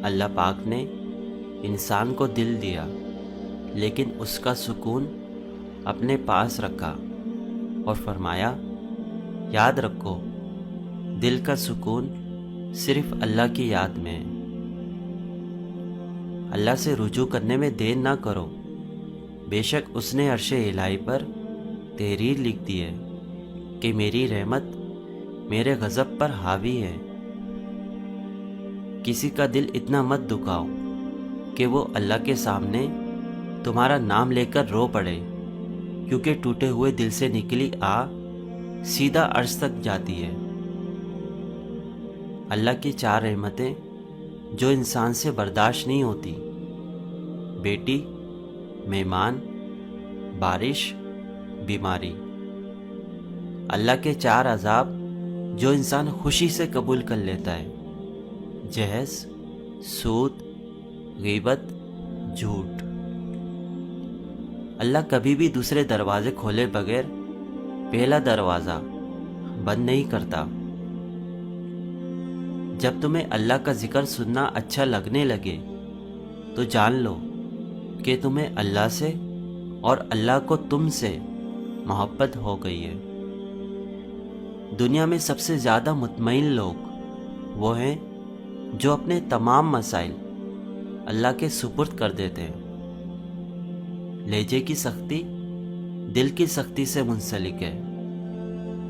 اللہ پاک نے انسان کو دل دیا، لیکن اس کا سکون اپنے پاس رکھا اور فرمایا، یاد رکھو دل کا سکون صرف اللہ کی یاد میں ہے۔ اللہ سے رجوع کرنے میں دیر نہ کرو، بے شک اس نے عرش الہی پر تحریر لکھ دی ہے کہ میری رحمت میرے غضب پر حاوی ہے۔ کسی کا دل اتنا مت دکھاؤ کہ وہ اللہ کے سامنے تمہارا نام لے کر رو پڑے، کیونکہ ٹوٹے ہوئے دل سے نکلی سیدھا عرش تک جاتی ہے۔ اللہ کی 4 رحمتیں جو انسان سے برداشت نہیں ہوتی: بیٹی، مہمان، بارش، بیماری۔ اللہ کے 4 عذاب جو انسان خوشی سے قبول کر لیتا ہے: جہیز، سود، غیبت، جھوٹ۔ اللہ کبھی بھی دوسرے دروازے کھولے بغیر پہلا دروازہ بند نہیں کرتا۔ جب تمہیں اللہ کا ذکر سننا اچھا لگنے لگے تو جان لو کہ تمہیں اللہ سے اور اللہ کو تم سے محبت ہو گئی ہے۔ دنیا میں سب سے زیادہ مطمئن لوگ وہ ہیں جو اپنے تمام مسائل اللہ کے سپرد کر دیتے ہیں۔ لہجے کی سختی دل کی سختی سے منسلک ہے۔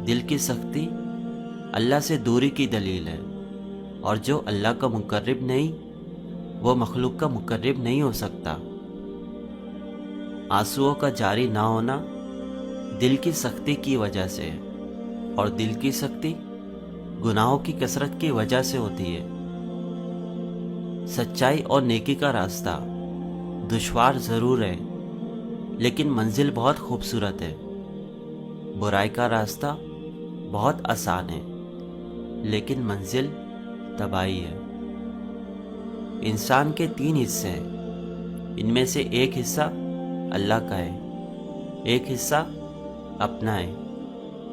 دل کی سختی اللہ سے دوری کی دلیل ہے، اور جو اللہ کا مقرب نہیں وہ مخلوق کا مقرب نہیں ہو سکتا۔ آنسوؤں کا جاری نہ ہونا دل کی سختی کی وجہ سے ہے، اور دل کی سختی گناہوں کی کثرت کی وجہ سے ہوتی ہے۔ سچائی اور نیکی کا راستہ دشوار ضرور ہے، لیکن منزل بہت خوبصورت ہے۔ برائی کا راستہ بہت آسان ہے، لیکن منزل تباہی ہے۔ انسان کے 3 حصے ہیں، ان میں سے ایک حصہ اللہ کا ہے، ایک حصہ اپنا ہے،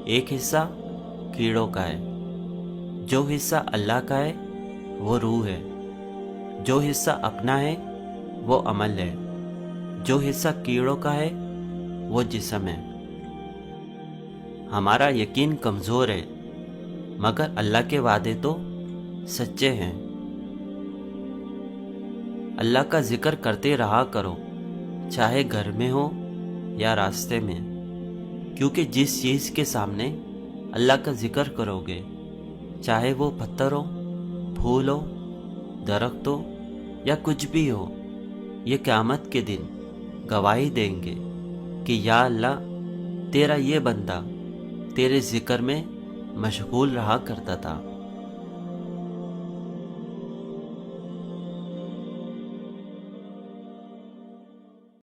ایک حصہ کیڑوں کا ہے۔ جو حصہ اللہ کا ہے وہ روح ہے، جو حصہ اپنا ہے وہ عمل ہے، جو حصہ کیڑوں کا ہے وہ جسم ہے۔ ہمارا یقین کمزور ہے، مگر اللہ کے وعدے تو سچے ہیں۔ اللہ کا ذکر کرتے رہا کرو، چاہے گھر میں ہو یا راستے میں، کیونکہ جس چیز کے سامنے اللہ کا ذکر کرو گے، چاہے وہ پتھر ہو، پھول ہو، درخت ہو یا کچھ بھی ہو، یہ قیامت کے دن گواہی دیں گے کہ یا اللہ، تیرا یہ بندہ تیرے ذکر میں مشغول رہا کرتا تھا۔